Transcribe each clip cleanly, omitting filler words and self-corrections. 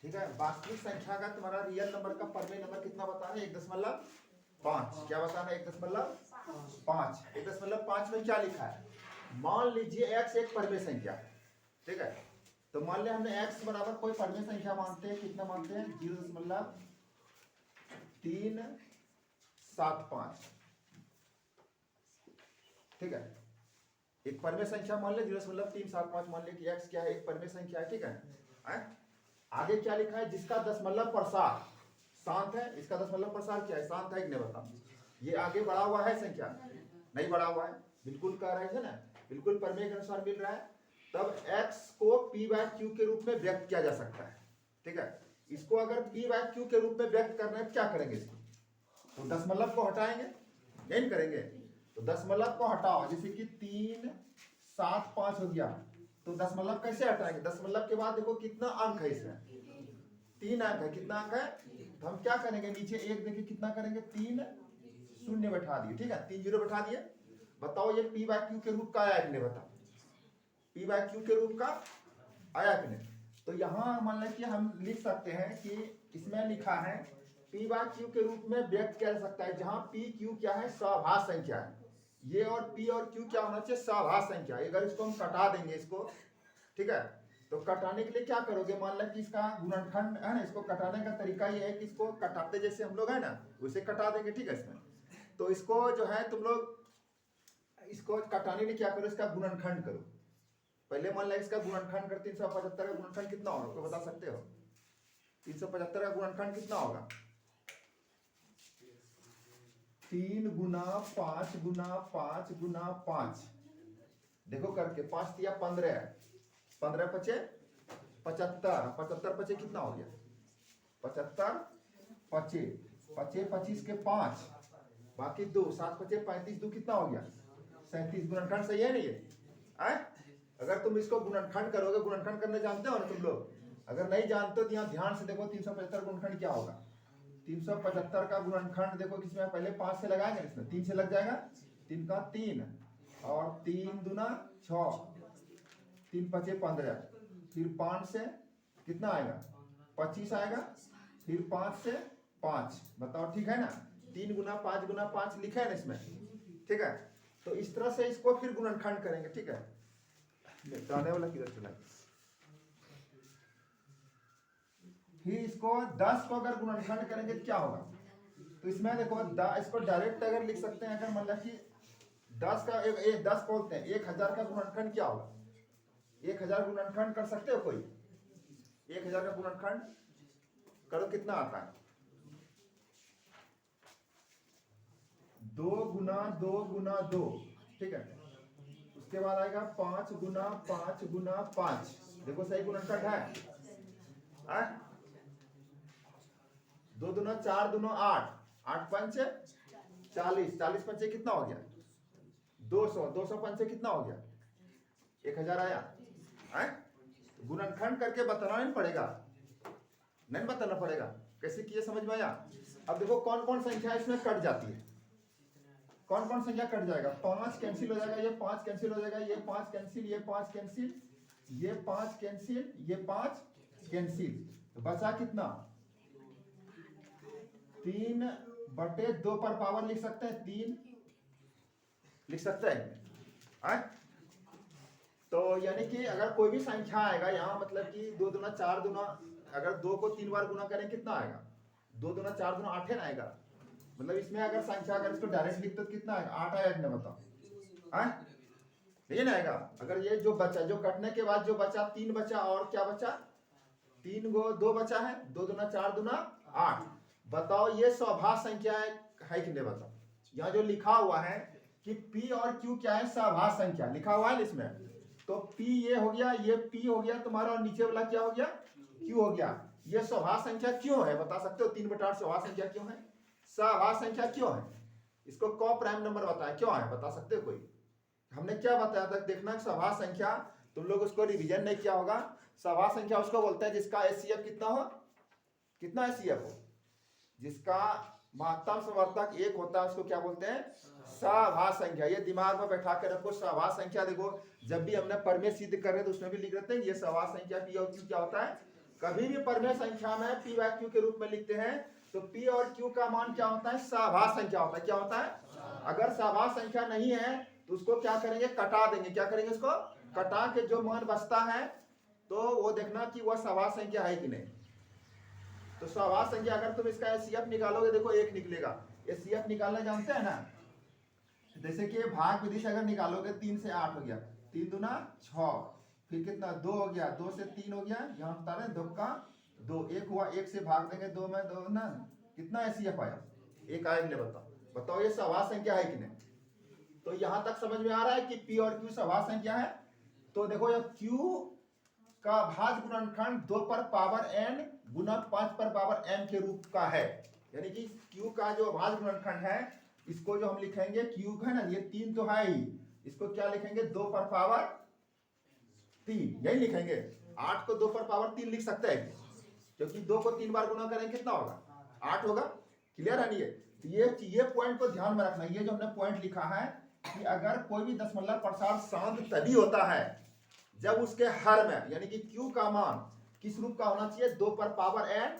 ठीक है। वास्तविक संख्या का तुम्हारा रियल नंबर का परमे नंबर कितना बताना है? 1.5। क्या बताना है? 1.5। 1.5 में क्या लिखा है? मान लीजिए x एक परमे संख्या, ठीक है। तो मान लिया हमने x बराबर कोई परमे संख्या मानते हैं, कितना मानते हैं? 0.375, ठीक है। एक परमे संख्या मान ले 0.375, मान ले कि x क्या है? एक परमे संख्या है, ठीक है। आगे क्या लिखा है? जिसका दशमलव प्रसार शांत है। इसका दशमलव प्रसार क्या है? शांत है कि नहीं बताओ? ये आगे बढ़ा हुआ है संख्या? नहीं बढ़ा हुआ है, बिल्कुल कह रहे थे ना, बिल्कुल प्रमेय के अनुसार मिल रहा है। तब x को p/q के रूप में व्यक्त किया जा सकता है, ठीक है। इसको अगर p/q के रूप में व्यक्त करना है, क्या करेंगे? इसको तो दशमलव को हटाएंगे, नहीं करेंगे? तो दशमलव को हटाओ, जैसे कि 375 हो गया, तो दशमलव कैसे हटाएंगे? दशमलव के बाद देखो कितना अंक है इसमें? 3 अंक है। कितना अंक है? तो हम क्या करेंगे? नीचे एक देखिए कितना करेंगे? 3 शून्य बैठा दिए, ठीक है। 3 जीरो बैठा दिए। बताओ ये p/q के रूप का आया कि नहीं? बताओ p/q के रूप का आया कि नहीं? तो यहाँ मान लें कि हम लिख सकते हैं कि इसमें लिखा है p/q के रूप में व्यक्त किया जा सकता है, जहां p q क्या है? सभाज्य संख्या है। ये और p और q क्या होना चाहिए? सभाज्य संख्या। अगर इसको हम कटा देंगे इसको, ठीक है, तो कटाने के लिए क्या करोगे? मान लें कि इसका गुणनखंड है ना, इसको कटाने का तरीका ये है कि इसको कटाते जैसे हम लोग है ना, उसे कटा देंगे, ठीक है। इसमें तो इसको जो है तुम लोग इसको कटाने के लिए क्या करो? इसका गुणनखंड करो। पहले मान लें इसका गुणनखंड कर 375 का गुणनखंड कितना होगा? तो बता सकते हो 375 का गुणनखंड कितना होगा? 3 गुना 5 गुना 5 गुना 5, देखो करके 5 दिया 15 है, 15 पचे 75, 75 पचे कितना हो गया? 75 पचे 25 के 5 बाकी 2, 7 पचे 35, 2 कितना हो गया? 37। गुणनखंड सही है नहीं ये? अगर तुम इसको गुणनखंड करोगे, गुणनखंड करने जानते हो ना तुम लोग? अगर नहीं जानते तो यहाँ ध्यान से देखो 375 गुणनखंड क्या होगा? 375 का गुणनखंड देखो किसमें? पहले 5 से लगाएंगे, इसमें 3 से लग जाएगा। 3 का 3 और 3 दूना 6, 3 पचे 15, फिर 5 से कितना आएगा? 25 आएगा, फिर 5 से 5। बताओ ठीक है ना? 3 गुना 5 गुना 5 लिखा है ना इसमें, ठीक है। तो इस तरह से इसको फिर गुणनखंड करेंगे, ठीक है। दाने वाला किधर चला? फिर इसको 10 को अगर गुणनखंड करेंगे तो क्या होगा? तो इसमें देखो इसको डायरेक्ट अगर लिख सकते हैं, अगर मतलब कि 10 का 10 बोलते हैं, 1000 का गुणनखंड क्या होगा? 1000 गुणनखंड कर सकते हो कोई? 1000 का गुणनखंड करो, कितना आता है? 2 गुना 2 गुना 2, ठीक है। उसके बाद आएगा 5 गुना 5 गुना 5, देखो सही गुणनखंड है? 2 दूना 4 दूना 8, 8 पंचे 40, 40 पंचे कितना हो गया? 200, 200 पंचे कितना हो गया? 1000 आया? गुणनखंड करके बताना नहीं पड़ेगा, नहीं बताना पड़ेगा। कैसे किए समझ में आया? अब देखो कौन कौन संख्या इसमें कट जाती है, कौन कौन संख्या कट जाएगा? 5 कैंसिल हो जाएगा, ये 5 कैंसिल हो जाएगा, ये 5 कैंसिल, ये 5 कैंसिल, ये 5 कैंसिल, ये 5 कैंसिल, तो बचा कितना? 3/2 पर पावर लिख सकते हैं, 3 लिख सकते हैं। तो यानी कि अगर कोई भी संख्या आएगा यहाँ, मतलब कि 2 दूना 4 दूना, अगर 2 को 3 बार गुना करें कितना आएगा? 2 दूना 4 दूना 8 है ना आएगा। मतलब इसमें अगर संख्या अगर इसको डायरेक्ट लिखते तो कितना आएगा? 8 आएगा कि नहीं बताओ? नहीं ना आएगा। अगर ये जो बचा, जो कटने के बाद जो बचा 3 बचा, और क्या बचा? 3 गो 2 बचा है, 2 दूना 4 दूना 8। बताओ ये सभाज्य संख्या है कि नहीं? बताओ। यहाँ जो लिखा हुआ है कि P और Q क्या है? सभाज्य संख्या लिखा हुआ है इसमें। तो P ये हो गया, ये P हो गया तुम्हारा, और नीचे वाला क्या हो गया? Q हो गया। ये सभाज्य संख्या क्यों है? बता सकते हो? 3/8 सभाज्य संख्या क्यों है? सभाज्य संख्या क्यों है? इसको को प्राइम नंबर बताया क्यों है? बता सकते हो कोई? हमने क्या बताया था? देखना सभाज्य संख्या, तुम लोग उसको रिवीजन नहीं किया होगा। सभाज्य संख्या उसको बोलते हैं जिसका एचसीएफ कितना हो? कितना एचसीएफ हो? जिसका महत्तम समवर्तक 1 होता है, उसको क्या बोलते हैं? सभाज्य संख्या। ये दिमाग में बैठा के रखो। सभाज्य संख्या देखो, जब भी हमने परमेय सिद्ध कर रहे तो उसमें भी लिख रहे थे ये सभाज्य संख्या P और Q क्या होता है? कभी भी परमेय संख्या में p बाय q के रूप में लिखते हैं तो p और q का मान क्या होता है, सहभाज्य संख्या होता है। क्या होता है? अगर सहभाज्य संख्या नहीं है तो उसको क्या करेंगे, कटा देंगे। क्या करेंगे? उसको कटा के जो मान बचता है तो वो देखना कि वह सहभाज्य संख्या है कि नहीं। तो सहभाज्य संख्या अगर तुम इसका एचसीएफ निकालोगे, देखो 1 निकलेगा। एचसीएफ निकालना जानते हैं ना, जैसे कि भाग विधि से अगर निकालोगे 3 से 8 हो गया, 3 दूना 6, फिर कितना 2 हो गया, 2 से 3 हो गया, यहाँ बता रहे 2 का 2, 1 हुआ, 1 से भाग देंगे 2 में 2 ना, कितना एचसीएफ आया? 1 आया कि नहीं? बताओ ये सहभाज्य संख्या है कि नहीं। तो यहां तक समझ में आ रहा है कि p और q सहभाज्य संख्या है। तो देखो ये q का भाज्य गुणनखंड 2 पर पावर n गुना 5 पर पावर m के रूप का है। यानी कि q का जो भाज्य गुणनखंड है इसको जो हम लिखेंगे, q है ना, ये 3 तो है ही, इसको क्या लिखेंगे, 2 पर पावर 3, यही लिखेंगे। 8 को 2 पर पावर 3 लिख सकते हैं क्योंकि 2 को 3 बार गुना करेंगे कितना होगा, 8 होगा। क्लियर है? नहीं ये पॉइंट को ध्यान में रखना। ये जो हमने पॉइंट लिखा है कि अगर कोई भी दशमलव प्रसार शांत तभी होता है जब उसके हर में, यानी कि q का मान किस रूप का होना चाहिए, 2 पर पावर n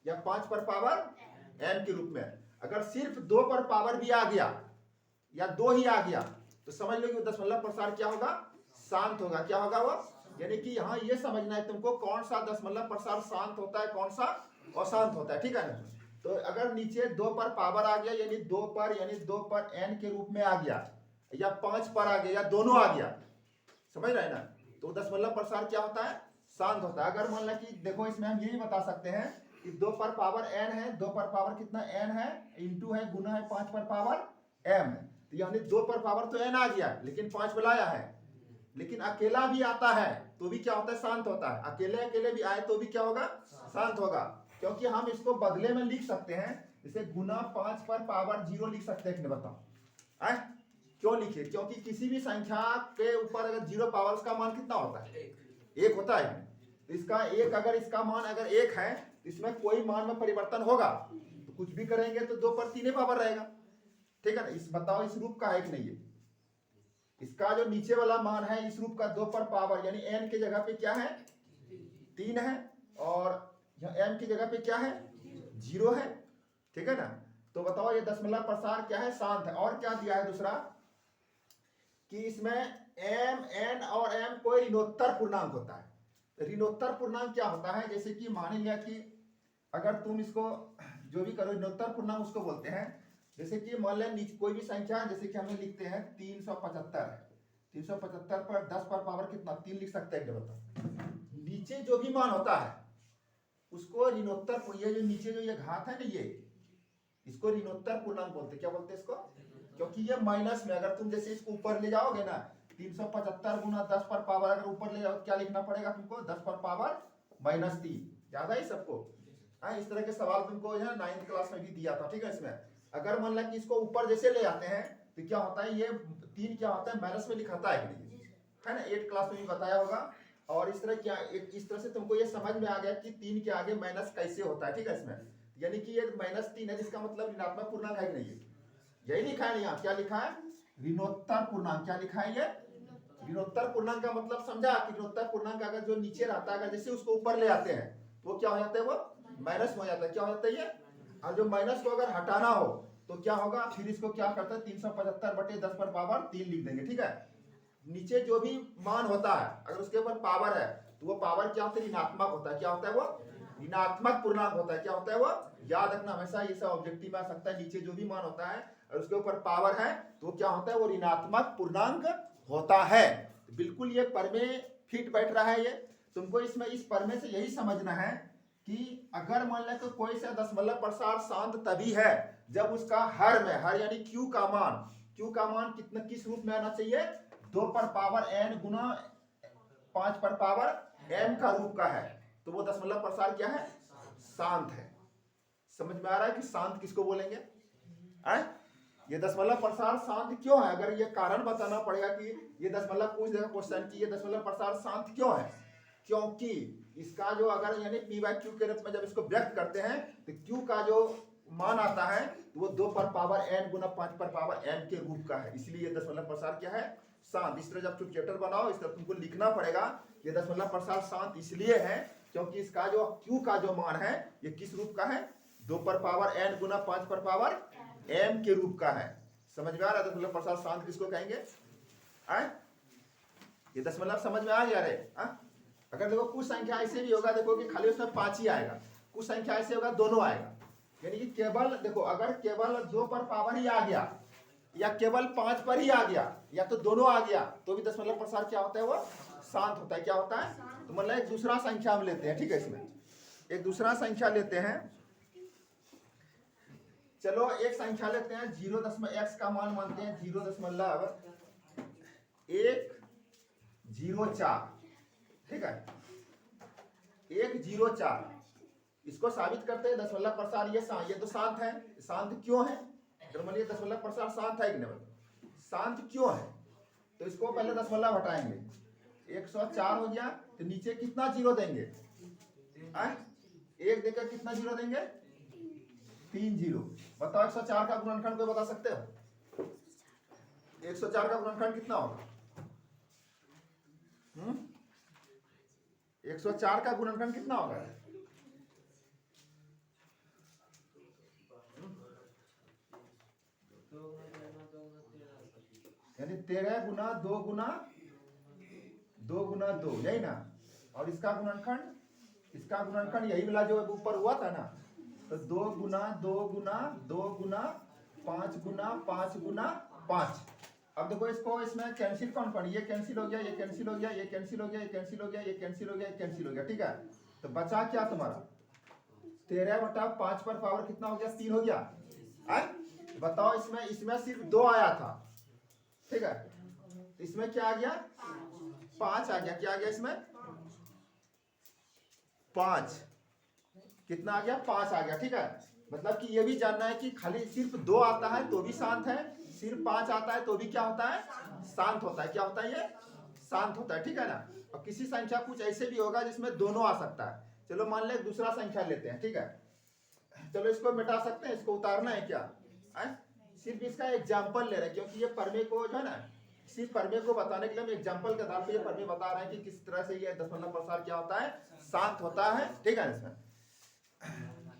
या 5 पर पावर n के रूप में। अगर सिर्फ 2 पर पावर भी आ गया या 2 ही आ गया तो समझ लो कि दशमलव प्रसार क्या होगा, शांत होगा। क्या होगा वो? यानी कि यहाँ ये समझना है तुमको कौन सा दशमलव प्रसार शांत होता है, कौन सा अशांत होता है। ठीक है ना? तो अगर नीचे 2 पर पावर आ गया यानी 2 पर n के रूप में आ गया, या 5 पर आ गया, या दोनों आ गया, समझ रहे हैं ना, तो दशमलव प्रसार क्या होता है, शांत होता है। अगर मान लो कि देखो इसमें हम यही बता सकते हैं कि 2 पर पावर n है, 2 पर पावर कितना n है, इंटू है, गुना है 5 पर पावर m है। तो यानी 2 पर पावर तो n आ गया लेकिन 5 बुलाया है, लेकिन अकेला भी आता है तो भी क्या होता है, शांत होता है। अकेले भी आए तो भी क्या होगा, शांत होगा। क्योंकि हम इसको बदले में लिख सकते हैं, जैसे गुना 5 पर पावर 0 लिख सकते हैं। बताओ क्यों लिखे? क्योंकि किसी भी संख्या के ऊपर अगर 0 पावर का मान कितना होता है, 1 होता है। तो इसका 1, अगर इसका मान अगर 1 है तो इसमें कोई मान में परिवर्तन होगा, तो कुछ भी करेंगे तो 2 पर 3 पावर रहेगा। ठीक है ना? बताओ इस रूप का है कि नहीं है? इसका जो नीचे वाला मान है इस रूप का 2 पर पावर, यानी n की जगह पे क्या है, 3 है, और m की जगह पे क्या है, 0 है। ठीक है ना? तो बताओ ये दशमलव प्रसार क्या है, शांत है। और क्या दिया है दूसरा कि इसमें m, n और m कोई ऋणोत्तर पूर्णांक होता है। ऋणोत्तर पूर्णांक क्या होता है, जैसे कि मान लिया कि अगर तुम इसको जो भी करो, ऋणोत्तर पूर्णांक उसको बोलते हैं। जैसे कि मान लें कोई भी संख्या, जैसे कि हमें लिखते हैं 375 है, 375 पर 10 पर पावर कितना, 3 लिख सकते हैं। बताओ नीचे जो भी मान होता है उसको ऋणोत्तर, ये जो नीचे जो ये घात है ना, ये इसको ऋणोत्तर पूर्णांक बोलते हैं। क्या बोलते हैं इसको? क्योंकि ये माइनस में, अगर तुम जैसे इसको ऊपर ले जाओगे ना, 375 गुना 10 पर पावर अगर ऊपर ले जाओ क्या लिखना पड़ेगा तुमको, 10 पर पावर -3। याद है सबको? इस तरह के सवाल तुमको जो है 9th क्लास में भी दिया था। ठीक है? इसमें अगर मान लो कि इसको ऊपर जैसे ले आते हैं तो क्या होता है, ये 3 क्या होता है, माइनस में लिखाता है कि नहीं, है ना? 8th क्लास में भी बताया होगा। और इस तरह क्या, इस तरह से तुमको ये समझ में आ गया कि 3 के आगे माइनस कैसे होता है। ठीक है? इसमें यानी कि ये -3 है, जिसका मतलब ऋणात्मक पूर्णांक है कि नहीं, यही लिखा है। यहाँ क्या लिखा है, ऋणोत्तर पूर्णांक। क्या लिखा है ये, ऋणोत्तर पूर्णांक का मतलब समझा कि ऋणोत्तर पूर्णांक अगर जो नीचे रहता है, अगर जैसे उसको ऊपर ले आते हैं तो वो क्या हो जाता है, वो माइनस हो जाता है। क्या हो जाता है ये, और जो माइनस को अगर हटाना हो तो क्या होगा, फिर इसको क्या करता है, 375 बटे 10 पर पावर 3 लिख देंगे। ठीक है? नीचे जो भी मान होता है अगर उसके ऊपर पावर है तो वो पावर क्या होता है, ऋणात्मक होता है। क्या होता है वो, ऋणात्मक पूर्णांक होता है। क्या होता है वो, याद रखना हमेशा, ये सब ऑब्जेक्टिव में आ सकता है। नीचे जो भी मान होता है और उसके ऊपर पावर है तो क्या होता है, वो ऋणात्मक पूर्णांक होता है। बिल्कुल ये परमेय फिट बैठ रहा है। ये तुमको इसमें इस परमेय से यही समझना है कि अगर मान ले तो कोई सा दशमलव प्रसार शांत तभी है जब उसका हर में, हर यानी q का मान कितना, किस रूप में आना चाहिए, 2 पर पावर n गुना 5 पर पावर m का रूप का है। तो वो दशमलव प्रसार क्या है, शांत है। समझ में आ रहा है कि शांत किसको बोलेंगे? ये दशमलव प्रसार शांत क्यों है, अगर ये कारण बताना पड़ेगा कि ये दशमलव पूछ देगा क्वेश्चन की ये दशमलव प्रसार शांत क्यों है, क्योंकि इसका जो अगर यानी p बाय q के रूप में जब इसको व्यक्त करते हैं तो q का जो मान आता है तो वो 2 पर पावर n गुना 5 पर पावर m के रूप का है। इसलिए ये दशमलव प्रसार क्या है, शांत। इस तरह जब तुम चैप्टर बनाओ इस तरह तुमको लिखना पड़ेगा ये दशमलव प्रसार शांत इसलिए है क्योंकि इसका जो q का जो मान है ये किस रूप का है, 2 पर पावर n गुना 5 पर पावर m के रूप का है। समझ में आ रहा है दशमलव प्रसार शांत किसको कहेंगे? ये दशमलव समझ में आ गया रे? अगर देखो कुछ संख्या ऐसे भी होगा, देखो कि खाली उसमें 5 ही आएगा, कुछ संख्या ऐसे होगा दोनों आएगा, यानी कि केवल देखो अगर केवल 2 पर पावर ही आ गया या केवल 5 पर ही आ गया या तो दोनों आ गया तो भी दशमलव प्रसार क्या होता है, वो शांत होता है। क्या होता है? तो मतलब एक दूसरा संख्या हम लेते हैं, ठीक है, इसमें एक दूसरा संख्या लेते हैं। चलो एक संख्या लेते हैं 0.x का मान मानते हैं 0.104, ठीक है, 104। इसको साबित करते हैं दशमलव प्रसार ये तो शांत है। शांत क्यों है? मानिए दशमलव प्रसार शांत है कि नहीं, शांत क्यों है? तो इसको पहले दशमलव हटाएंगे, 104 हो गया, तो नीचे कितना जीरो देंगे? एक देकर कितना जीरो देंगे? 3 जीरो। बताओ 104 का गुणनखंड कोई बता सकते हो? 104 का गुणनखंड कितना होगा? 104 का गुणनखंड कितना होगा? यानी 13 गुना 2 गुना 2 यही ना। और इसका गुणनखंड यही वाला जो ऊपर हुआ था ना, तो 2 गुना 2 गुना 2 गुना 5 गुना 5 गुना 5। अब देखो इसको इसमें कैंसिल कौन कौन, ये कैंसिल हो गया, ये कैंसिल हो गया, ये कैंसिल हो गया, ये कैंसिल हो गया, ये कैंसिल हो गया, ये कैंसिल हो गया, ठीक है। तो बचा क्या तुम्हारा? 13/5 पर पावर कितना हो गया? 3 हो गया। बताओ इसमें सिर्फ 2 आया था, ठीक है, इसमें क्या आ गया? 5 आ गया। क्या आ गया इसमें? 5। कितना आ गया? 5 आ गया, ठीक है। मतलब कि ये भी जानना है कि खाली सिर्फ 2 आता है तो भी शांत है, सिर्फ 5 आता है तो भी क्या होता है? शांत होता है। क्या होता है? ये शांत होता है, ठीक है ना। और किसी संख्या कुछ ऐसे भी होगा जिसमें दोनों आ सकता है। चलो मान ले दूसरा संख्या लेते हैं, ठीक है। चलो इसको मिटा सकते हैं, इसको उतारना है क्या? सिर्फ इसका एग्जाम्पल ले रहे हैं, क्योंकि ये परमे को जो है ना, सिर्फ परमे को बताने के लिए हम एग्जाम्पल के आधार पर ये परमे बता रहे हैं कि किस तरह से ये दशमलव प्रसार क्या होता है? शांत होता है, ठीक है। इसमें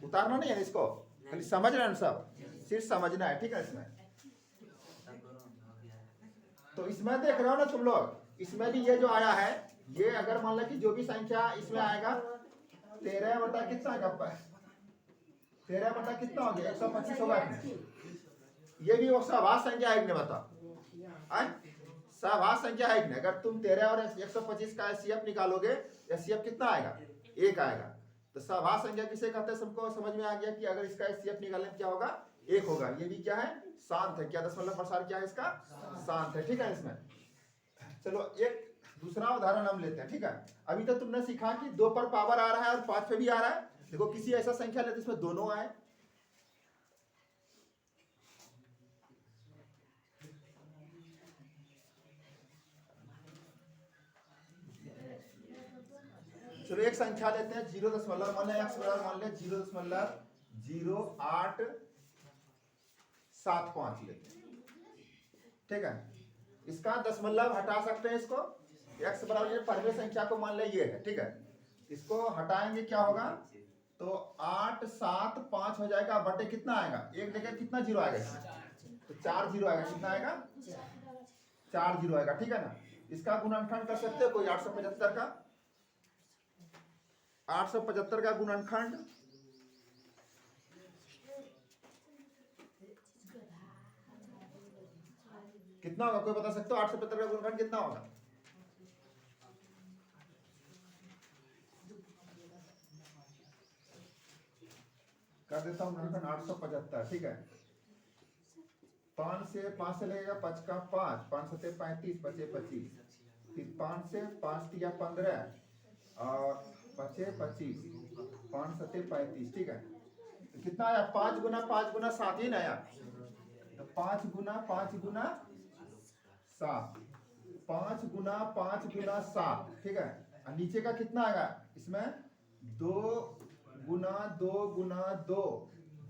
उतारना नहीं है, इसको खाली समझ रहे हैं सब, सिर्फ समझना है, ठीक है। इसमें तो इसमें देख रहे हो ना तुम लोग, इसमें भी ये जो आया है, ये अगर मान लो कि जो भी संख्या इसमें आएगा 13 बटा कितना आएगा? 13 बटा कितना हो गया? 125 होगा। ये भी वो सहभाज संख्या है कि नहीं? बताओ, सहभाज संख्या है कि नहीं? अगर तुम 13 और 125 का एचसीएफ निकालोगे, एचसीएफ कितना आएगा? 1 आएगा। तो सहभाज संख्या किसे कहते हैं? सबको समझ में आ गया कि अगर इसका एचसीएफ निकालने क्या होगा? 1 होगा। ये भी क्या है? शांत है। क्या दशमलव प्रसार क्या है इसका? शांत है, ठीक है। इसमें चलो एक दूसरा उदाहरण हम लेते हैं, ठीक है। अभी तो तुमने सीखा कि 2 पर पावर आ रहा है और 5 पे भी आ रहा है। देखो किसी ऐसा संख्या लेते इसमें दोनों आए, चलो एक संख्या लेते हैं 0 मान ले x बराबर मान ले 0.0875 लेते हैं, ठीक है। इसका दशमलव हटा सकते हैं, इसको x बराबर ये परमे संख्या को मान ले ये है, ठीक है। इसको हटाएंगे क्या होगा? तो 875 हो जाएगा, बटे कितना आएगा? एक जगह कितना जीरो आएगा इसमें? तो 4 जीरो आएगा। कितना आएगा? 4 जीरो आएगा, ठीक है ना। इसका गुणनखंड कर सकते हो कोई? 875 का 875 का गुणनखंड कितना होगा? कोई बता सकते हो? 875 का गुणनखंड कितना होगा? कर देता हूं गुणनखंड 875, ठीक है। 5 से लगेगा 5 का 5, 5 7 35, बचे 25, फिर 5 से 5 दिया 15 और बचे 25, 5 7 35, ठीक है। तो कितना आया? 5 गुना 5 गुना 7 ही ना आया। तो 5 गुना 5 गुना 7, 5 गुना 5 गुना 7, ठीक है। और नीचे का कितना आएगा इसमें? 2 गुना 2 गुना 2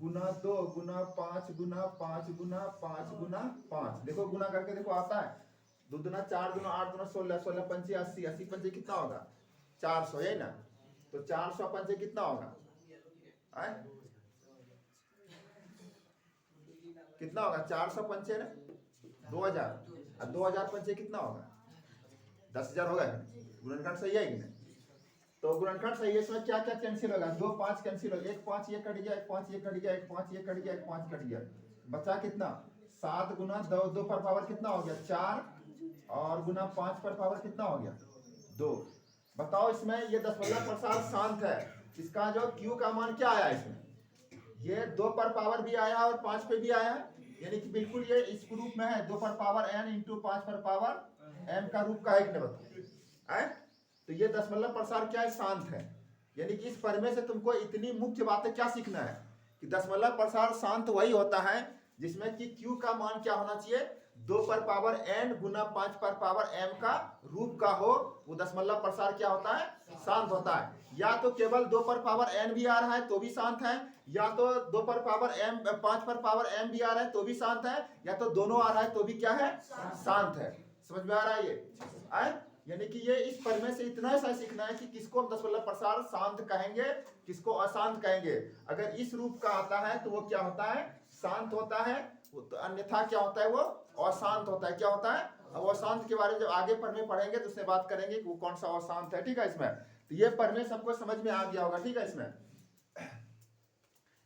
गुना 2 गुना 5 गुना 5 गुना 5 गुना 5। देखो गुना करके देखो आता है। 2 दुना 4 दुना 8 दुना 16, 16 पंचे 80, 80 पंचे कितना होगा? 400, यही ना। तो तो 400 पंचे कितना होगा? कितना होगा? 400 पंचे ना 2000, और 2000 पंचे कितना होगा? 10,000 होगा। गुणनखंड सही है कि नहीं? तो गुणनखंड सही है। इसमें क्या क्या कैंसिल होगा? 2 5 कैंसिल हो गया, 1 5 ये कट गया, 1 5 ये कट गया, 1 5 ये कट गया, 1 5 कट गया, बचा कितना? 7 गुना 2 पर पावर कितना हो गया? 4, और गुना 5 पर पावर कितना हो गया? 2। बताओ इसमें ये दशमलव प्रसार शांत है, इसका जो Q का मान क्या आया इसमें? ये 2 पर पावर भी आया और 5 पे भी आया है, यानी कि बिल्कुल ये इस रूप में है, 2 पर पावर n इंटू 5 पर पावर m का रूप का है कि नहीं बताओ? तो ये दशमलव प्रसार क्या है? शांत है। यानी कि इस प्रमेय से तुमको इतनी मुख्य बातें क्या सीखना है कि दशमलव प्रसार शांत वही होता है जिसमें कि Q का मान क्या होना चाहिए? 2 पर पावर n गुना 5 पर पावर m का रूप का हो, वो दशमलव प्रसार क्या होता है? शांत होता है। या तो केवल 2 पर पावर n भी आ रहा है तो भी शांत है, या तो 2 पर पावर m 5 पर पावर m भी आ रहा है तो भी शांत है, या तो दोनों आ रहा है तो भी क्या है? शांत है। समझ में आ रहा है ये? यानी कि ये इस प्रमेय से इतना सा सीखना है कि किसको हम दशमलव प्रसार शांत कहेंगे, किसको अशांत कहेंगे। अगर इस रूप का आता है तो वो क्या होता है? शांत होता है, तो अन्यथा क्या होता है? वो अशांत होता है। क्या होता है? अब अशांत के बारे में जब आगे प्रमेय पढ़ेंगे तो उसमें बात करेंगे कि वो कौन सा अशांत है। ठीक है? इसमें तो ये प्रमेय सबको समझ में आ गया होगा। ठीक है? इसमें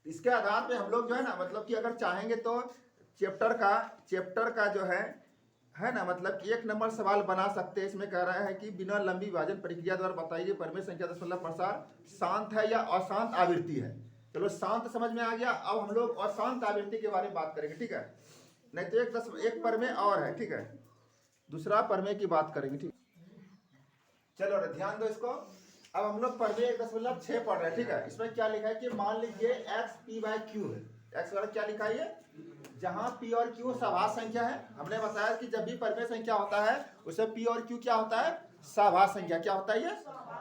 इसके आधार पे हम लोग जो है ना, मतलब कि अगर चाहेंगे तो चैप्टर का जो है ना, मतलब कि 1 नंबर सवाल बना सकते हैं। इसमें कह रहा है कि बिना लंबी विभाजन प्रक्रिया द्वारा बताइए प्रमेय संख्या दशमलव प्रसार शांत है या अशांत आवृत्ति है। चलो शांत समझ में आ गया, अब हम लोग अशांत आवृत्ति के बारे में बात करेंगे। ठीक है? नहीं तो एक प्रमेय और है। ठीक है? दूसरा प्रमेय की बात करेंगे। ठीक, चलो ध्यान दो इसको। अब हम लोग प्रमेय 1.6 पढ़ रहे हैं। ठीक है? इसमें क्या लिखा है कि मान लीजिए x p/q है। x वाला क्या लिखा है? जहां p और q सभाज्य संख्या है। हमने बताया कि जब भी प्रमेय संख्या होता है उसमें p और q क्या होता है? सभाज्य संख्या। क्या होता है? ये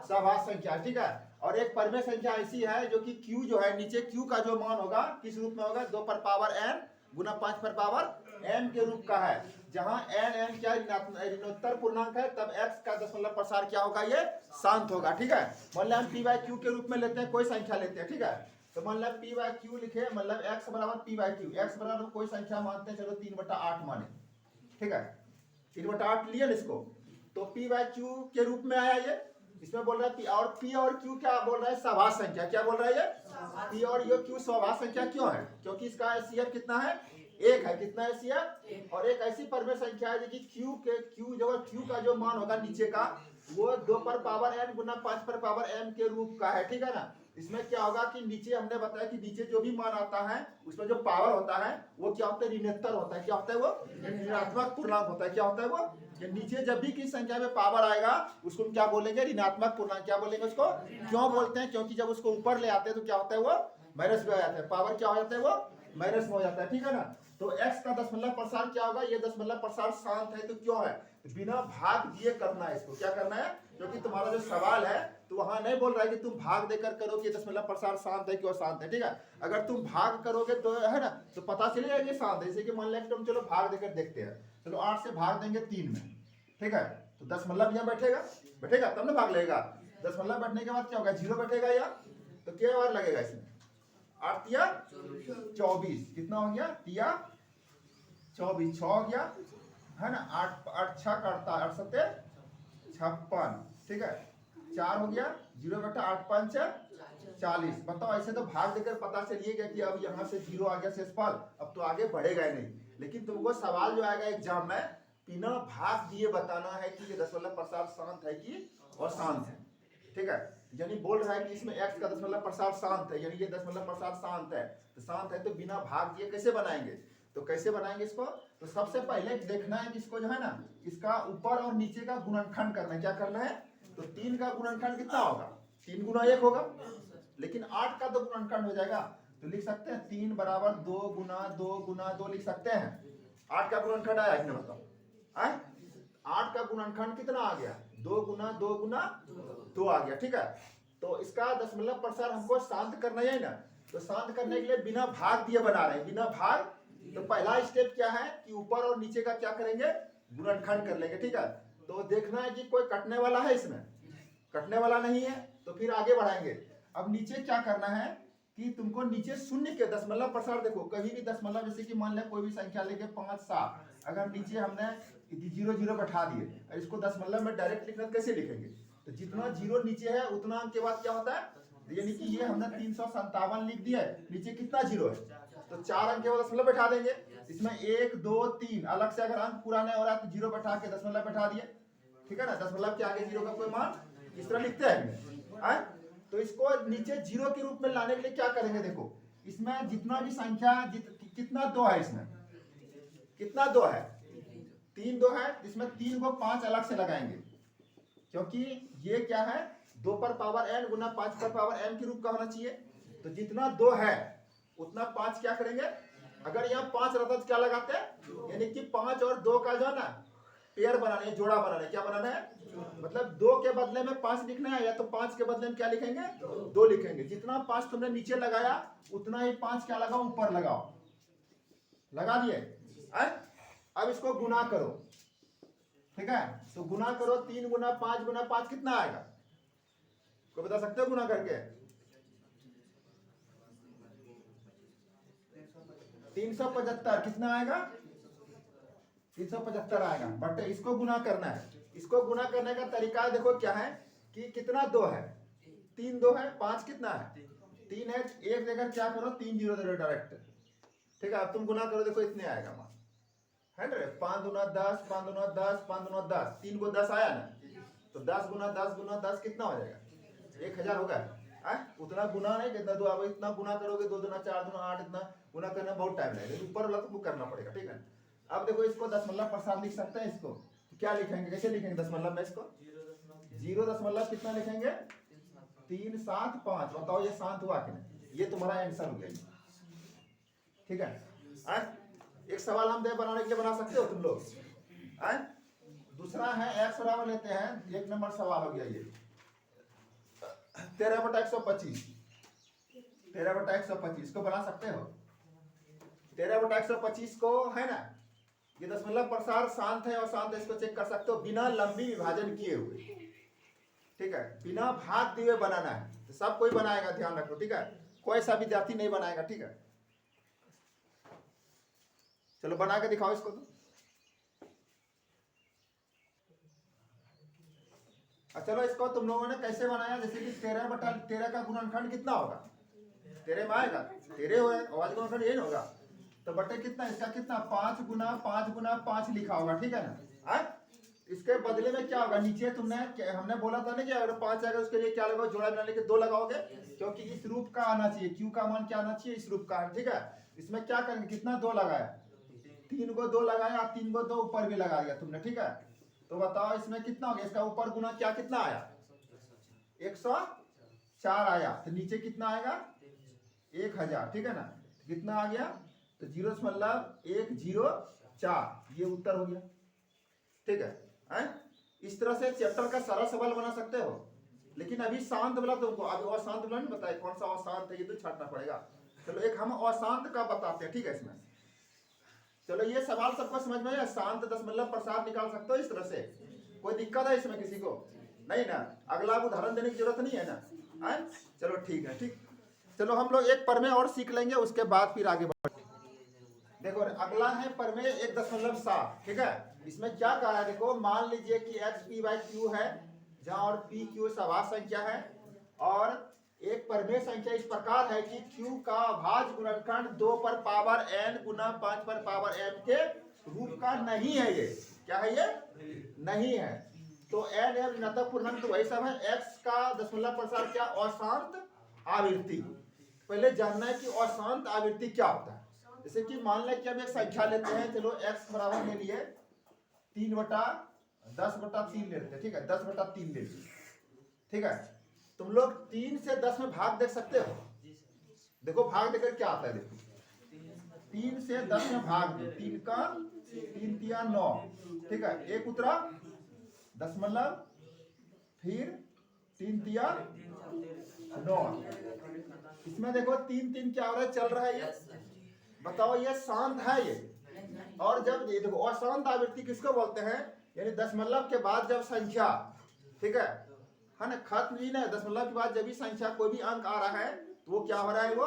सभाज्य संख्या। ठीक है? और एक प्रमेय संख्या ऐसी है जो कि q जो है, नीचे q का जो मान होगा किस रूप में होगा? 2 पर पावर n गुना 5 पर पावर m के रूप का है। जहां n क्या ऋणोत्तर पूर्णांक है, तब x का दशमलव प्रसार क्या होगा? ये शांत होगा। ठीक है? मान हम p/q के रूप में लेते हैं, कोई संख्या लेते हैं। ठीक है? तो मतलब p/q लिखे, मतलब x बराबर p/q, x बराबर कोई संख्या मानते हैं, चलो 3/8 माने। ठीक है? 3/8 लिए ना इसको, तो p/q के रूप में आया ये। इसमें बोल रहा है p और q क्या बोल रहा है? सभाज्य संख्या। क्या बोल रहा है ये? p और ये q सभाज्य संख्या क्यों है? क्योंकि इसका HCF कितना है? 1 है। कितना HCF? और एक ऐसी प्रमेय संख्या है कि q का जो मान होगा नीचे का, वो 2 पर पावर n गुना 5 पर पावर m के रूप का है। ठीक है ना? इसमें क्या होगा कि नीचे हमने बताया कि नीचे जो भी मान आता है उसमें जो पावर होता है वो क्या होता है? ऋणोत्तर होता है। क्या होता है? वो ऋणात्मक पूर्णांक होता है। क्या होता है? वो नीचे जब भी किसी संख्या में पावर आएगा उसको हम क्या बोलेंगे? ऋणात्मक पूर्णांक। क्या बोलेंगे उसको? क्यों बोलते हैं? क्योंकि जब उसको ऊपर ले आते हैं तो क्या होता है? वो माइनस में हो जाता है। पावर क्या हो जाता है? वो माइनस में हो जाता है। ठीक है ना? तो x का दशमलव प्रसार क्या होगा? ये दशमलव प्रसार शांत है। तो क्यों है? तो बिना भाग दिए करना है इसको। क्या करना है? क्योंकि तुम्हारा जो सवाल है तो वहां नहीं बोल रहा है कि तुम भाग देकर करो कि दशमलव प्रसार शांत है क्यों शांत है। ठीक है? अगर तुम भाग करोगे तो है ना, तो पता चलेगा कि शांत है। जैसे कि मान लिया तुम चलो भाग देकर देखते हैं, चलो 8 से भाग देंगे 3 में। ठीक है? तो दशमलव यहाँ बैठेगा तब ना भाग लगेगा। दशमलव बैठने के बाद क्या होगा? 0 बैठेगा। या तो क्या बार लगेगा इसमें? 8 तिया 24। कितना हो गया? तिया 24, 6 हो गया है ना। 8 6 काटता है, 8 7 56। ठीक है? 4 हो गया, 0 बेटा 8 5 40। बताओ ऐसे तो भाग देकर पता चलिए गया कि अब यहाँ से 0 आ गया शेषफल, अब तो आगे बढ़ेगा ही नहीं। लेकिन तुमको सवाल जो आएगा एग्जाम में बिना भाग दिए बताना है कि ये दशमलव प्रसार शांत है कि अशांत है। ठीक है? यानी बोल रहा है कि इसमें x का दशमलव प्रसार शांत है, यानी ये दशमलव प्रसार शांत है। तो शांत है तो बिना भाग दिए कैसे बनाएंगे? तो कैसे बनाएंगे इसको? तो सबसे पहले देखना है कि इसको जो है ना, इसका ऊपर और नीचे का गुणनखंड करना है। क्या करना है? तो 3 का गुणनखंड कितना होगा? 3 गुना 1 होगा। लेकिन 8 का तो गुणनखंड हो जाएगा, तो लिख सकते हैं 3 बराबर 2 गुना 2 गुना 2 लिख सकते हैं। 8 का गुणनखंड आया कि नहीं बताओ? 8 का गुणनखंड कितना आ गया? 2 गुना 2 गुना 2 आ गया। ठीक है? तो इसका दशमलव प्रसार हमको शांत करना है ना, तो शांत करने के लिए बिना भाग दिए बना रहे हैं। बिना भाग, तो पहला स्टेप क्या है कि ऊपर और नीचे का क्या करेंगे? गुणनखंड कर लेंगे। ठीक है? तो देखना है कि कोई कटने वाला है इसमें। कटने वाला नहीं है, तो फिर आगे बढ़ाएंगे। अब नीचे क्या करना है कि तुमको नीचे शून्य के दशमलव प्रसार, देखो कहीं भी दशमलव, जैसे कि मान लिया कोई भी संख्या लेके 5 7, अगर नीचे हमने 0 बैठा दिए, इसको दशमलव में डायरेक्ट लिखना, कैसे लिखेंगे? तो जितना जीरो नीचे है उतना अंक के बाद क्या होता है, यानी कि ये हमने 357 लिख दिया है, नीचे कितना जीरो है, तो 4 अंक के बाद दशमलव बैठा देंगे। इसमें 1 2 3 अलग से अगर अंक पुराने हो रहा है तो जीरो बैठा के दशमलव बैठा दिए, ठीक है ना। दशमलव के आगे जीरो का कोई मान इस तरह लिखते हैं। तो इसको नीचे जीरो के रूप में लाने के लिए क्या करेंगे, देखो इसमें जितना भी संख्या कितना 2 है, इसमें कितना 2 है, 3 2 है, इसमें 3 को 5 अलग से लगाएंगे, क्योंकि ये क्या है 2 पर पावर n गुना 5 पर पावर m के रूप का होना चाहिए। तो जितना 2 है उतना 5 क्या करेंगे, अगर यहाँ 5 रहता तो क्या लगाते हैं, यानी कि 5 और 2 का जो है ना पेयर बनाना है, जोड़ा बनाना है, क्या बनाना है, मतलब 2 के बदले में 5 लिखना है, या तो 5 के बदले में क्या लिखेंगे, 2 लिखेंगे। जितना 5 तुमने नीचे लगाया उतना ही 5 क्या लगाओ, ऊपर लगाओ, लगा दिए। अब इसको गुना करो, ठीक है, तो गुना करो, 3 गुना 5 कितना आएगा, कोई बता सकते हो गुना करके? 375 कितना आएगा, 375 आएगा। बट इसको गुना करना है, इसको गुना करने का तरीका देखो क्या है कि कितना 2 है, 3 2 है, 5 कितना है, 3 है, एक जगह क्या करो 3 जीरो दे दो डायरेक्ट, ठीक है। अब तुम गुना करो, देखो इतने आएगा मान, है ना, 5 दूना 10, 5 दूना 10, 5 दूना 10, 3 को 10 आया ना, तो 10 गुना 10 गुना 10 कितना हो जाएगा, 1000 होगा। उतना गुना नहीं कितना, दो अब इतना गुना करोगे, 2 दूना 4 दूना 8, इतना गुना करना बहुत टाइम लगेगा, ऊपर वाला तो करना पड़ेगा, ठीक है। अब देखो इसको दशमलव प्रसाद लिख सकते हैं, इसको क्या लिखेंगे, कैसे लिखेंगे दशमलव में, इसको 0 कितना लिखेंगे, 3 7 5, बताओ ये शांत हुआ कि नहीं, ये तुम्हारा आंसर हो गया, ठीक है। एक सवाल हम दे बनाने के लिए बना सकते हो तुम लोग। दूसरा है x बराबर लेते हैं, 1 नंबर सवाल हो गया ये 13/125, 13/125 इसको बना सकते हो। 13/125 को है ना, ये दशमलव प्रसार शांत है और शांत है, इसको चेक कर सकते हो बिना लंबी विभाजन किए हुए, ठीक है, बिना भाग दिए बनाना है, तो सब कोई बनाएगा, ध्यान रखो, ठीक है, कोई सा विद्यार्थी नहीं बनाएगा, ठीक है। चलो बना के दिखाओ इसको तो। चलो इसको तुम लोगों ने कैसे बनाया, जैसे कि 13/13 का गुणनखंड कितना होगा, 13 में आएगा, 13 होगा, आवाज गुणनखंड यही होगा, तो बटे कितना, इसका कितना 5 गुना 5 गुना 5 लिखा होगा, ठीक है ना। इसके बदले में क्या होगा, नीचे तुमने हमने बोला था ना कि अगर 5 आएगा उसके लिए क्या लगाओ, जोड़ा बनाने के 2 लगाओगे, क्योंकि इस रूप का आना चाहिए, क्यू का मान क्या आना चाहिए, इस रूप का, ठीक है। इसमें क्या करेंगे, कितना 2 लगाया, 3 को 2 लगाया, 3 को 2 ऊपर भी लगा दिया तुमने, ठीक है। तो बताओ इसमें कितना हो गया, इसका ऊपर गुना क्या कितना आया, 104 आया, तो नीचे कितना आएगा 1000, ठीक है ना, कितना आ गया, तो 0.104, ये उत्तर हो गया, ठीक है। इस तरह से चैप्टर का सारा सवाल बना सकते हो, लेकिन अभी शांत वाला तुमको, अभी अशांत वाला नहीं बताया, कौन सा अशांत है ये तो छाटना पड़ेगा। चलो एक हम अशांत का बताते हैं, ठीक है। इसमें चलो ये सवाल सबको समझ में आया, शांत दशमलव प्रसाद निकाल सकते हो इस तरह से, कोई दिक्कत है इसमें किसी को नहीं ना, अगला उदाहरण देने की जरूरत नहीं है ना। चलो ठीक है, ठीक, चलो हम लोग एक प्रमेय और सीख लेंगे, उसके बाद फिर आगे बढ़। देखो अगला है प्रमेय 1.7, ठीक है। इसमें क्या कहा है, देखो मान लीजिए कि x p/q है, जहां और p q सवार संख्या है, और एक प्रमेय संख्या इस प्रकार है कि q का भाज्य गुणनखंड 2 पर पावर n गुना 5 पर पावर m के रूप का नहीं है, ये क्या है, ये नहीं है। तो n है ऋणात्मक पूर्णांक, तो वही सब है। x का दशमलव प्रसार क्या, अशांत आवृत्ति। पहले जानना है कि अशांत आवृत्ति क्या होता है। जैसे कि मान लें कि हम एक संख्या लेते हैं, चलो x बराबर ले लिए 3/10/3 लेते हैं, ठीक है, 10/3 ले लिए, ठीक है। तुम लोग 3 से 10 में भाग देख सकते हो, देखो भाग देकर क्या आता है, देखो 3 से 10 में भाग दे, 3 का 3 तिया 9, ठीक है, एक उतरा दशमलव, फिर 3 तिया 9, इसमें देखो 3 3 क्या हो रहा है, चल रहा है, ये बताओ ये शांत है ये। और जब ये देखो अशांत आवृत्ति किसको बोलते हैं, यानी दशमलव के बाद जब संख्या, ठीक है, है ना, खत्म ही ना, दशमलव के बाद जब भी संख्या कोई भी अंक आ रहा है तो वो क्या हो रहा है, वो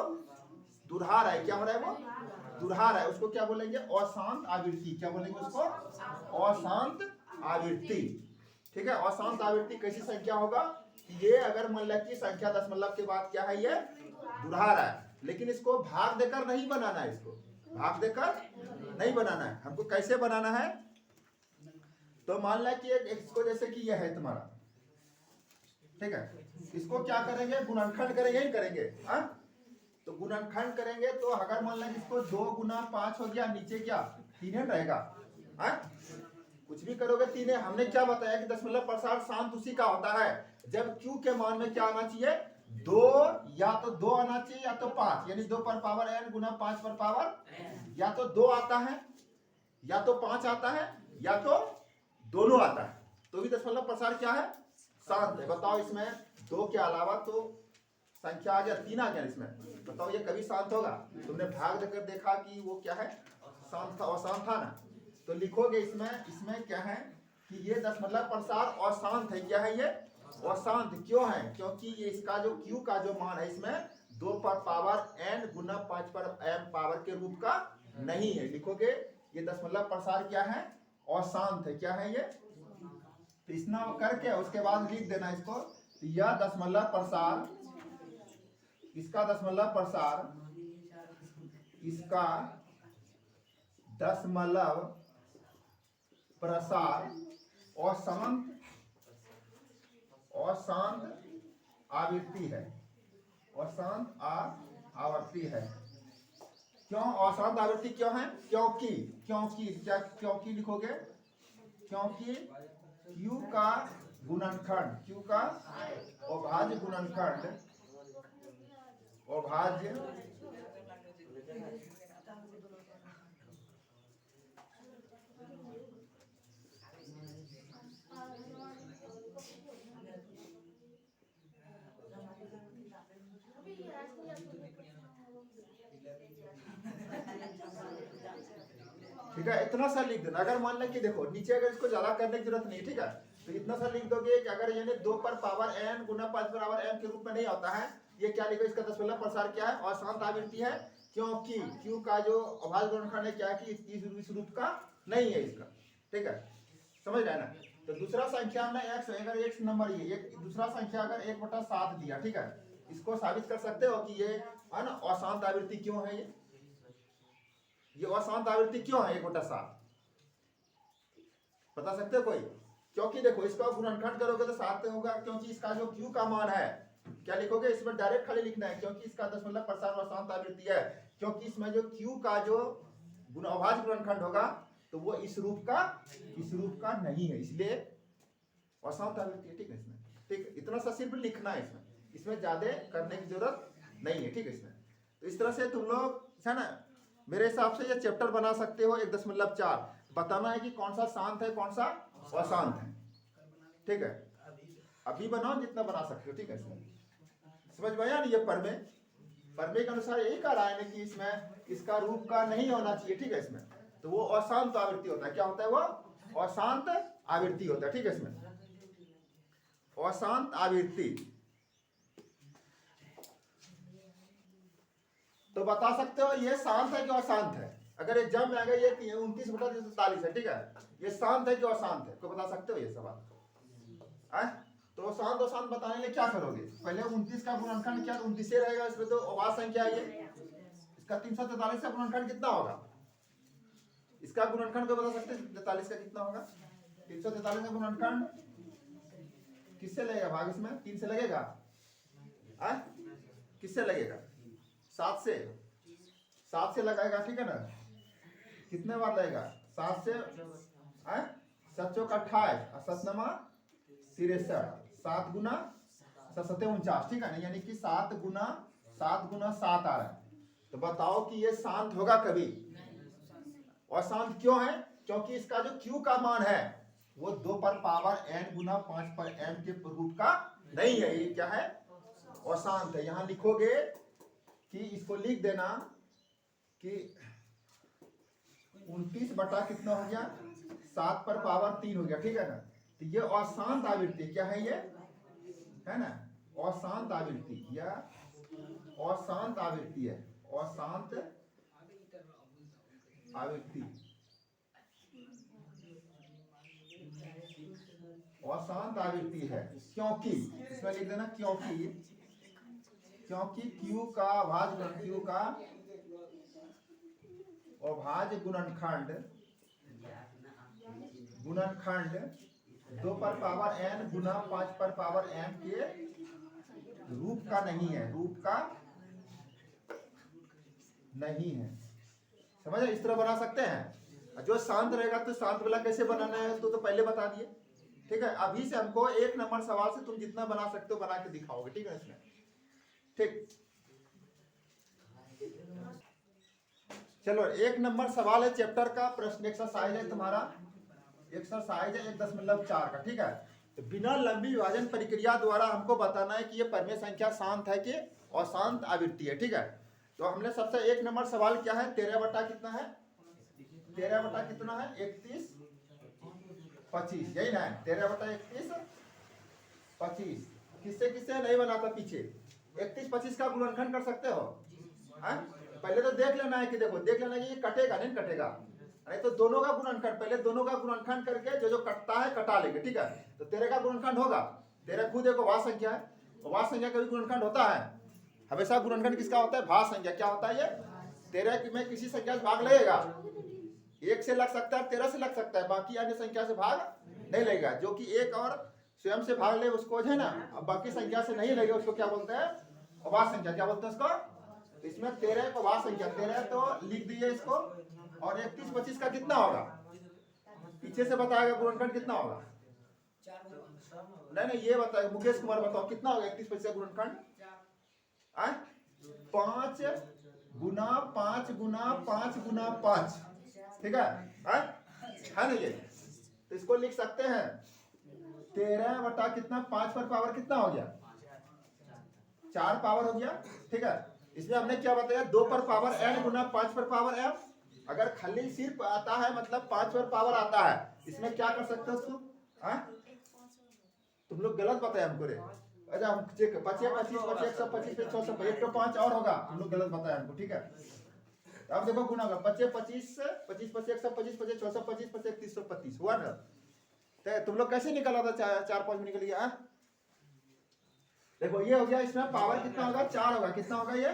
दुरहा रहा है। क्या हो रहा है, वो दुरहा रहा है। उसको क्या बोलेंगे, अशांत आवृत्ति। क्या बोलेंगे उसको, अशांत आवृत्ति। ठीक है, अशांत आवृत्ति कैसी संख्या होगा, ये अगर मान लिया कि संख्या दशमलव के बाद क्या है, ये दुरहा रहा है, लेकिन इसको भाग देकर नहीं बनाना है, इसको भाग देकर नहीं बनाना है। हमको कैसे बनाना है, तो मान लिया कि इसको जैसे कि यह है तुम्हारा, ठीक है, इसको क्या करेंगे, गुणनखंड करेंगे ही करेंगे। हाँ, तो गुणनखंड करेंगे तो अगर मान लिया इसको 2 गुना 5 हो गया, नीचे क्या 3 रहेगा। हाँ, कुछ भी करोगे 3। हमने क्या बताया कि दशमलव प्रसार शांत उसी का होता है जब q के मान में क्या आना चाहिए, 2, या तो 2 आना चाहिए या तो 5, यानी 2 पर पावर n गुना 5 पर पावर, या तो 2 आता है या तो 5 आता है या तो दोनों आता है, तो भी दशमलव प्रसार क्या है, शांत है। बताओ इसमें 2 के अलावा तो संख्या आ गया, 3 आ गया, इसमें बताओ ये कभी शांत होगा। तुमने भाग देकर देखा कि वो क्या है, शांत था, अशांत था ना। तो लिखोगे इसमें क्या है कि ये दशमलव प्रसार अशांत है। क्या है ये, अशांत क्यों है, क्योंकि ये इसका जो q का जो मान है इसमें 2 पर पावर n गुना 5 पर m पावर के रूप का नहीं है। लिखोगे ये दशमलव प्रसार क्या है, अशांत है। क्या है ये, तो इतना करके उसके बाद लिख देना इसको, तो यह दशमलव प्रसार, इसका दशमलव प्रसार, इसका दशमलव प्रसार अशांत आवृत्ति है, अशांत आवृत्ति है। क्यों अशांत आवृत्ति क्यों है, क्योंकि क्या, क्योंकि लिखोगे, क्योंकि q का गुणनखंड, q का अभाज्य गुणनखंड, अभाज्य ठीक है, इतना सा लिख देना। अगर मान लें कि देखो नीचे अगर इसको ज्यादा करने की जरूरत नहीं, ठीक है, तो इतना सा लिख दोगे कि अगर यानी 2 पर पावर n गुना 5 पर पावर m के रूप में नहीं आता है, ये क्या लिखो, इसका दशमलव प्रसार क्या है, अशांत आवृत्ति है। क्योंकि q का जो अभाज्य गुणनखंड है क्या है कि इस रूप का नहीं है इसका। ठीक है, समझ रहे हैं ना। तो दूसरा संख्या में x, अगर x नंबर ये एक दूसरा संख्या अगर 1/7 दिया, ठीक है, इसको साबित कर सकते हो कि ये अशांत आवृत्ति क्यों है, ये अशांत आवृत्ति क्यों है 1/7, बता सकते हो कोई। क्योंकि देखो इसका गुणनखंड करोगे तो 7 होगा, क्योंकि इसका जो q का मान है, क्या लिखोगे इसमें डायरेक्ट खाली लिखना है, क्योंकि इसका दशमलव प्रसार अशांत आवृत्ति है, क्योंकि इसमें जो q का जो अभाज्य गुणनखंड होगा तो वो इस रूप का नहीं है, इसलिए अशांत आवृत्ति है। ठीक है, इसमें ठीक, इतना सा सिर्फ लिखना है, इसमें ज्यादा करने की जरूरत नहीं है। ठीक है, इसमें तो इस तरह से तुम लोग है ना, मेरे हिसाब से ये चैप्टर बना सकते हो 1.4, बताना है कि कौन सा शांत है कौन सा अशांत है। ठीक है, अभी बनाओ जितना बना सकते हो। ठीक है, समझ में आया नहीं, ये परमे के अनुसार यही कह रहा है कि इसमें इसका रूप का नहीं होना चाहिए। ठीक है, इसमें तो वो अशांत आवृत्ति होता है। क्या होता है, वो अशांत आवृत्ति होता है। ठीक है, इसमें अशांत आवृत्ति। तो बता सकते हो ये शांत है कि अशांत है। अगर एग्जाम में आ गया ये 29/43 है, ठीक है, ये शांत है कि अशांत है, तो बता सकते हो ये सवाल। तो शांत अशांत बताने के लिए क्या करोगे, पहले 29 का गुणनखंड क्या 29 रहेगा, इसमें तो अभाज्य संख्या है ये, इसका 343 का गुणनखंड कितना होगा, इसका गुणनखंड को बता सकते हैं 43 का कितना होगा। 343 का गुणनखंड किससे लगेगा भाग, इसमें 3 से लगेगा, किससे लगेगा, 7 से लगाएगा। ठीक है ना, कितने बार लगेगा, 7 से 7 चौक 28 और 7 नमा 63, 7 गुना 7 49। ठीक है ना, यानी कि 7 गुना 7 आ रहा है। तो बताओ कि ये शांत होगा कभी, अशांत क्यों है, क्योंकि इसका जो q का मान है वो 2 पर पावर n गुना 5 पर m के रूप का नहीं है, ये क्या है, अशांत है। यहां लिखोगे कि इसको लिख देना कि 29 बटा कितना हो गया, 7 पर पावर 3 हो गया। ठीक है ना, तो ये अशांत आवृत्ति क्या है, ये है ना, अशांत आवृत्ति या अशांत आवृत्ति है, अशांत आवृत्ति, अशांत आवृत्ति है, क्योंकि इसमें लिख देना क्योंकि Q का अभाज्य Q का अभाज्य गुणनखंड 2 पर पावर n गुना 5 पर पावर m के रूप का नहीं है, रूप का नहीं है। समझ, इस तरह बना सकते हैं। जो शांत रहेगा तो शांत वाला कैसे बनाना है तो पहले बता दिए, ठीक है। अभी से हमको 1 नंबर सवाल से तुम जितना बना सकते हो बना के दिखाओगे, ठीक है इसमें, ठीक। चलो 1 नंबर सवाल है चैप्टर का, प्रश्न एक्सरसाइज है तुम्हारा, एक्सरसाइज है 1.4 का, ठीक है। तो बिना लंबी विभाजन प्रक्रिया द्वारा हमको बताना है कि ये परिमेय संख्या शांत है कि अशांत आवृत्ति है, ठीक है। तो हमने सबसे 1 नंबर सवाल क्या है, 13 बटा कितना है, 13 बटा कितना है 31 25, यही ना है 13 बटा 31 25। किससे किससे नहीं बना था पीछे, 31 25 का गुणनखंड कर सकते हो, है? पहले तो देख लेना है कि देखो, देख लेना कि ये कटेगा नहीं कटेगा, नहीं तो दोनों का गुणनखंड, पहले दोनों का गुणनखंड करके जो जो कटता है कटा लेंगे, ठीक है। तो 13 का गुणनखंड होगा, 13 खुद एक भाज्य संख्या है, भाज्य संख्या का भी गुणनखंड होता है, हमेशा गुणनखंड किसका होता है, भाज्य संख्या। क्या होता है ये, 13 में किसी संख्या से भाग लगेगा, 1 से लग सकता है, 13 से लग सकता है, बाकी अन्य संख्या से भाग नहीं लगेगा। जो कि 1 और स्वयं से भाग ले उसको है ना, अब बाकी संख्या से नहीं लगे उसको क्या बोलते हैं, अभाज्य संख्या। क्या बोलते हैं उसको, तो इसमें 13 एक अभाज्य संख्या, 13 तो लिख दिए इसको, और 31 25 का कितना होगा, पीछे से बताएगा गुणनखंड कितना होगा, नहीं ये बताएगा, मुकेश कुमार बताओ कितना होगा 31 25 का गुणनखंड, 5 गुना 5 गुना 5 गुना 5, ठीक है ना ये। तो इसको लिख सकते हैं 13 बटा कितना 5 पर पावर कितना हो गया, 4 पावर हो गया, ठीक है। इसमें हमने क्या बताया, 2 पर पावर n गुना 5 पर पावर m। अगर खाली सिर्फ आता है मतलब 5 पर पावर आता है, इसमें क्या कर सकते हो उसको, तुम लोग गलत बताया हमको रे। अच्छा हम चेक 25 25 125 फिर 600 एक तो 5 और होगा, तुम लोग गलत बताया हमको, ठीक है। अब देखो गुना होगा 25 25 25 25 125 25 625 25 325 हुआ ना। तो तुम लोग कैसे निकाला था, 4 5 में निकल गया। देखो ये हो गया, इसमें पावर कितना होगा 4 होगा, कितना होगा ये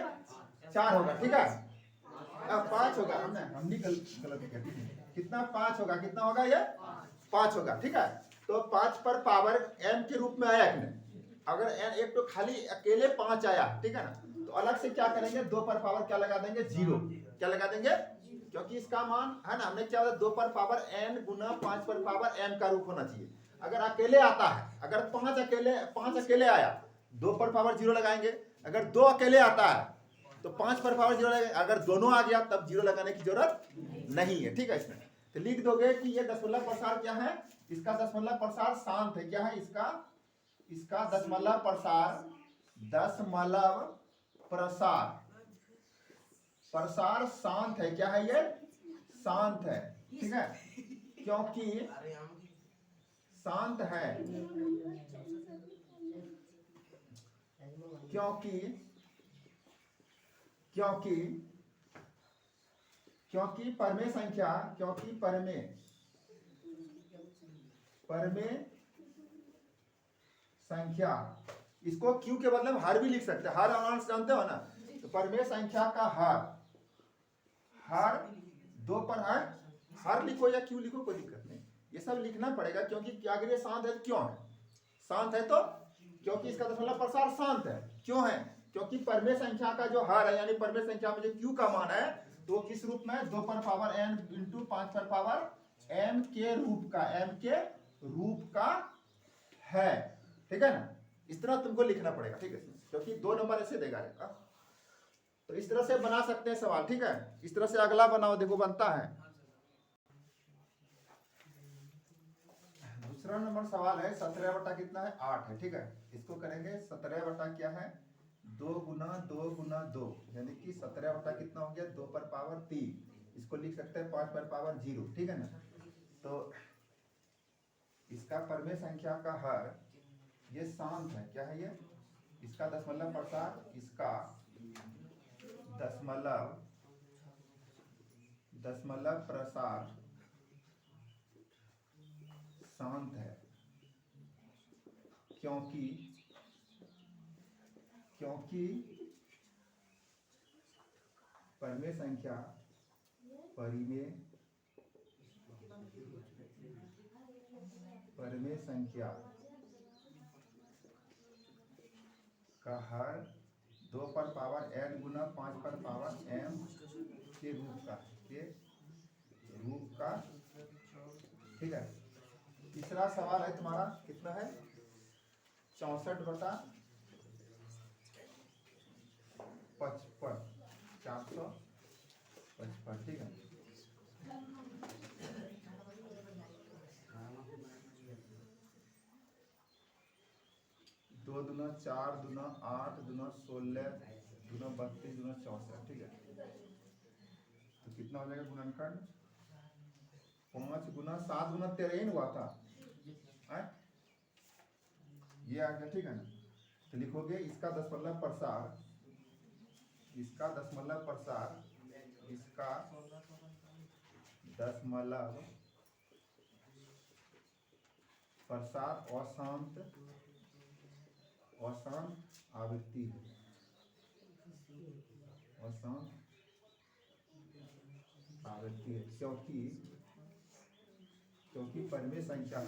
4 होगा, ठीक है। अब 5 होगा, हमने गलत किया, कितना 5 होगा, कितना होगा ये 5 होगा, ठीक है। तो 5 पर पावर m के रूप में आया कि नहीं, अगर n एक तो खाली अकेले 5 आया, ठीक है ना, तो अलग से क्या करेंगे 2 पर पावर क्या लगा देंगे 0, क्या लगा देंगे, क्योंकि इसका मान है ना, हमने क्या 2 पर पावर n गुना 5 पर पावर m का रूप होना चाहिए। अगर अकेले आता है, अगर 5 अकेले आया 2 पर पावर 0 लगाएंगे, अगर 2 अकेले आता है तो 5 पर पावर 0 लगाएंगे, अगर दोनों आ गया तब 0 लगाने की जरूरत नहीं है, ठीक है। इसमें तो लिख दोगे कि ये दशमलव प्रसार क्या है, इसका दशमलव प्रसार शांत है, क्या है इसका दशमलव प्रसार शांत है, क्या है ये शांत है, ठीक है। क्योंकि शांत है, क्योंकि परमेय संख्या, इसको क्यू के बदले में हर भी लिख सकते हैं, हर अनांश जानते हो ना, तो परमेय संख्या का हर 2 पर हर लिखो या क्यू लिखो कोई दिक्कत नहीं, ये सब लिखना पड़ेगा। क्योंकि क्या अगर ये शांत है तो क्यों है, शांत है तो क्योंकि इसका दशमलव प्रसार शांत है, क्यों है, क्योंकि परमेय संख्या का जो हर है, यानी परमेय संख्या में जो क्यू का मान है तो किस रूप में 2 पर पावर n इंटू 5 पर पावर m के रूप का है, ठीक है ना। इस तरह तुमको लिखना पड़ेगा, ठीक है, क्योंकि 2 नंबर ऐसे देगा रहेगा। तो इस तरह से बना सकते हैं सवाल, ठीक है। इस तरह से अगला बनाओ, देखो बनता है। दूसरा नंबर सवाल है 17 बटा कितना है 8 है, ठीक है। इसको करेंगे 17 बटा क्या है 2 गुना 2 गुना 2, यानी कि 17 बटा कितना हो गया 2 पर पावर 3, इसको लिख सकते हैं 5 पर पावर 0, ठीक है ना। तो इसका परमेय संख्या का हर ये शांत है, क्या है ये, इसका दशमलव प्रसार, इसका दशमलव प्रसार शांत है, क्योंकि परिमेय संख्या का हर 2 पर पावर n गुना 5 पर पावर m के रूप का, ठीक है। तीसरा सवाल है तुम्हारा, कितना है, 64/55, 455, ठीक है। दो दूना 4, दूना 8, दूना 16, दूना 32, दूना 64, ठीक है। तो कितना हो जाएगा गुणनखंड, 5 गुना 7 गुना 13 हुआ था, ये आ गया, ठीक है ना। तो लिखोगे इसका दशमलव प्रसार, इसका दशमलव प्रसार अशांत आवृत्ति है, अशांत आवृत्ति है, क्योंकि परिमेय संख्या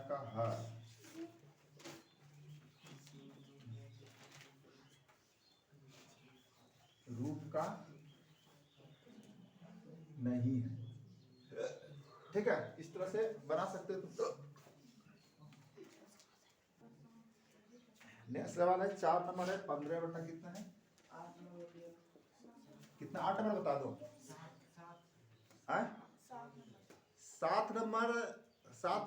का हर रूप का नहीं है, ठीक है। इस तरह से बना सकते हो तुम। नेक्स्ट सवाल है 4 नंबर है, 15 बटा कितना है, 8 नंबर बता दो। 7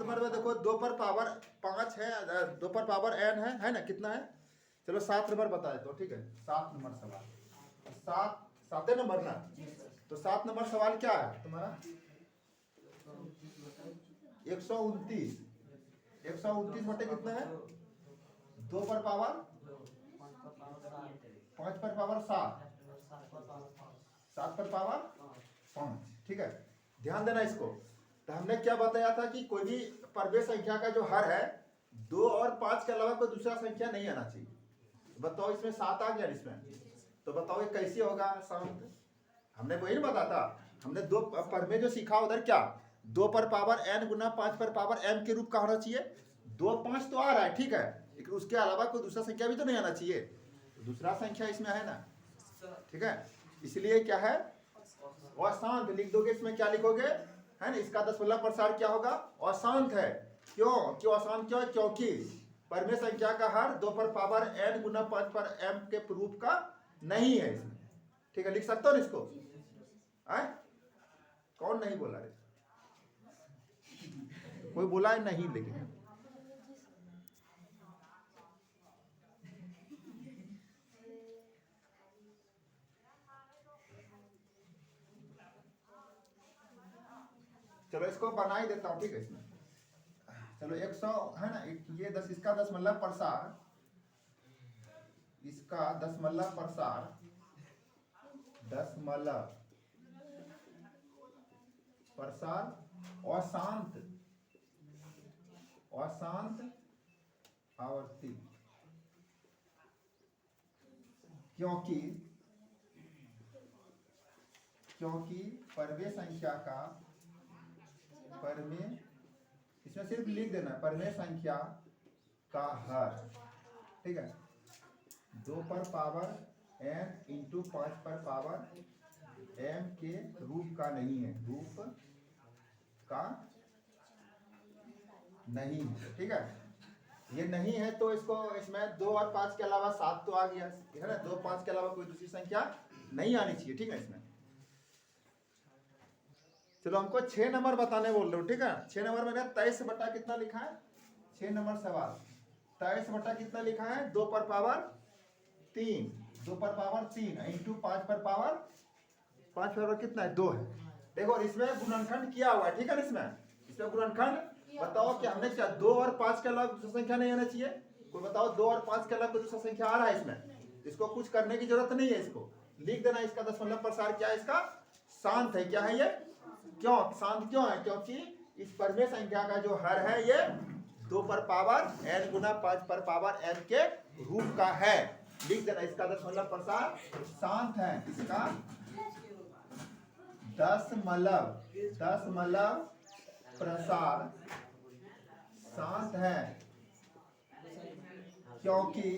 नंबर में देखो 2 पर पावर 5 है, 2 पर पावर n है ना, कितना है, चलो 7 नंबर बताए तो, ठीक है। 7 नंबर सवाल, 7 नंबर ना, तो 7 नंबर सवाल क्या है तुम्हारा, 129 बटे कितना है, 2 पर पावर 5 पर पावर 7 पर पावर 5, ठीक है। ध्यान देना इसको। तो हमने क्या बताया था कि कोई भी परिमेय संख्या का जो हर है 2 और 5 के अलावा कोई दूसरा संख्या नहीं आना चाहिए। बताओ इसमें 7 आ गया इसमें, तो बताओ ये कैसे होगा शांत, हमने वही ना बताता, हमने 2 परिमेय जो सीखा उधर क्या, 2 पर पावर n गुना 5 पर पावर m के रूप का होना चाहिए। 2 5 तो आ रहा है, ठीक है, लेकिन उसके अलावा कोई दूसरा संख्या भी तो नहीं आना चाहिए, तो दूसरा संख्या इसमें है ना, ठीक है। इसलिए क्या है, अशांत लिख दोगे, इसमें क्या लिखोगे, है ना, इसका दशमलव प्रसार क्या होगा, अशांत है। क्यों अशांत क्यों है, क्योंकि परिमेय संख्या का हर 2 पर पावर n गुना 5 पर m के रूप का नहीं है इसमें, ठीक है। लिख सकते हो ना इसको, कौन नहीं बोला रे, कोई बोला है नहीं, लेकिन चलो इसको बना ही देता हूँ, ठीक है। इसमें चलो 100 है ना, ये 10, इसका दशमलव प्रसार अशांत आवर्ती, क्योंकि परिमेय संख्या का, इसमें सिर्फ लिख देना परिमेय संख्या का हर, ठीक है, 2 पर पावर n इंटू 5 पर पावर m के रूप का नहीं है, रूप का नहीं है, ठीक है। ये नहीं है तो इसको, इसमें 2 और 5 के अलावा 7 तो आ गया है ना, 2 5 के अलावा कोई दूसरी संख्या नहीं आनी चाहिए, ठीक है। इसमें चलो हमको 6 नंबर बताने बोल रहे हो, ठीक है। 6 नंबर में 23 बटा कितना लिखा है, 6 नंबर सवाल 23 बटा कितना लिखा है, 2 पर पावर 3 इंटू 5 पर पावर कितना है, 2 है, देखो और इसमें गुणनखंड किया हुआ है, ठीक है ना। इसमें गुणनखंड बताओ कि हमने क्या 2 और 5 के अलावा दूसरा संख्या नहीं आना चाहिए। कोई बताओ 2 और 5 के अलावा दूसरा संख्या आ रहा है इसमें, इसको कुछ करने की जरूरत नहीं है, इसको लिख देना। इसका दशमलव प्रसार क्या है, इसका शांत है। क्या है ये, क्यों शांत क्यों है, क्योंकि इस परमेय संख्या का जो हर है ये 2 पर पावर n गुना 5 पर पावर n के रूप का है। लिख देना इसका दशमलव प्रसार शांत है, इसका दशमलव प्रसार शांत है, क्योंकि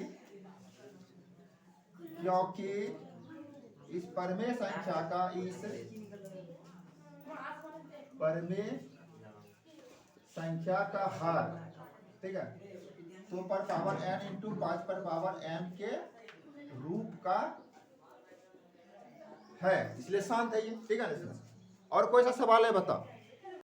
इस परमेय संख्या का हर, ठीक है, 2 पर पावर n इंटू 5 पर पावर n के रूप का है, इसलिए शांत है ये, ठीक है ना। और कोई सा सवाल है बताओ।